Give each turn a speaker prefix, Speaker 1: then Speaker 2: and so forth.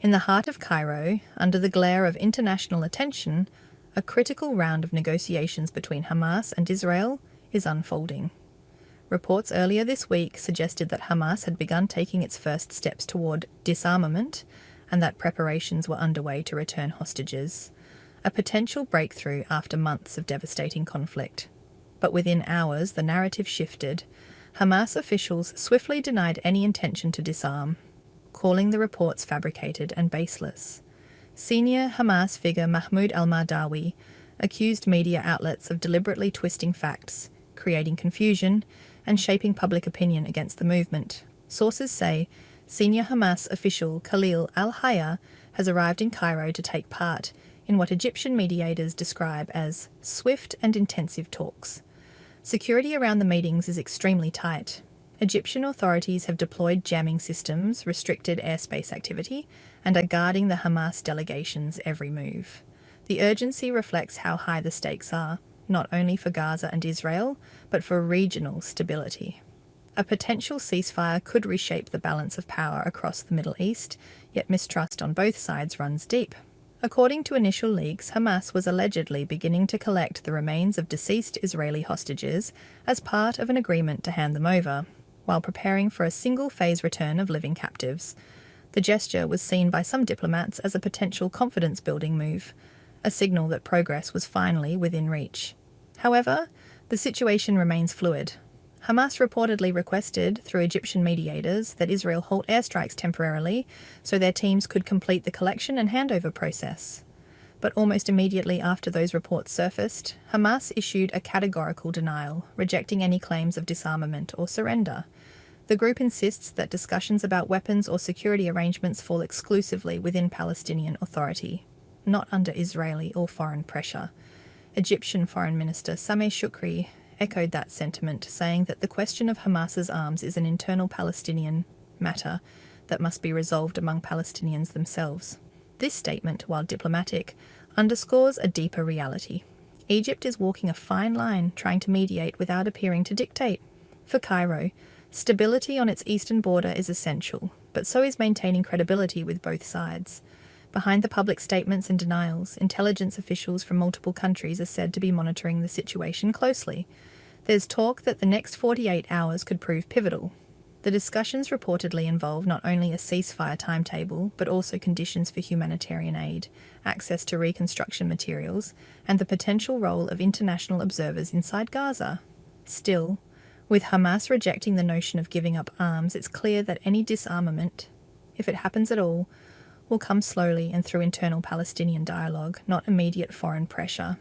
Speaker 1: In the heart of Cairo, under the glare of international attention, a critical round of negotiations between Hamas and Israel is unfolding. Reports earlier this week suggested that Hamas had begun taking its first steps toward disarmament and that preparations were underway to return hostages, a potential breakthrough after months of devastating conflict. But within hours, the narrative shifted. Hamas officials swiftly denied any intention to disarm, calling the reports fabricated and baseless. Senior Hamas figure Mahmoud al-Mardawi accused media outlets of deliberately twisting facts, creating confusion, and shaping public opinion against the movement. Sources say senior Hamas official Khalil al-Hayya has arrived in Cairo to take part in what Egyptian mediators describe as swift and intensive talks. Security around the meetings is extremely tight. Egyptian authorities have deployed jamming systems, restricted airspace activity, and are guarding the Hamas delegation's every move. The urgency reflects how high the stakes are, not only for Gaza and Israel, but for regional stability. A potential ceasefire could reshape the balance of power across the Middle East, yet mistrust on both sides runs deep. According to initial leaks, Hamas was allegedly beginning to collect the remains of deceased Israeli hostages as part of an agreement to hand them over, while preparing for a single-phase return of living captives. The gesture was seen by some diplomats as a potential confidence-building move, a signal that progress was finally within reach. However, the situation remains fluid. Hamas reportedly requested, through Egyptian mediators, that Israel halt airstrikes temporarily so their teams could complete the collection and handover process. But almost immediately after those reports surfaced, Hamas issued a categorical denial, rejecting any claims of disarmament or surrender. The group insists that discussions about weapons or security arrangements fall exclusively within Palestinian authority, not under Israeli or foreign pressure. Egyptian Foreign Minister Sameh Shoukry echoed that sentiment, saying that the question of Hamas's arms is an internal Palestinian matter that must be resolved among Palestinians themselves. This statement, while diplomatic, underscores a deeper reality. Egypt is walking a fine line, trying to mediate without appearing to dictate. For Cairo, stability on its eastern border is essential, but so is maintaining credibility with both sides. Behind the public statements and denials, intelligence officials from multiple countries are said to be monitoring the situation closely. There's talk that the next 48 hours could prove pivotal. The discussions reportedly involve not only a ceasefire timetable, but also conditions for humanitarian aid, access to reconstruction materials, and the potential role of international observers inside Gaza. Still, with Hamas rejecting the notion of giving up arms, it's clear that any disarmament, if it happens at all, will come slowly and through internal Palestinian dialogue, not immediate foreign pressure.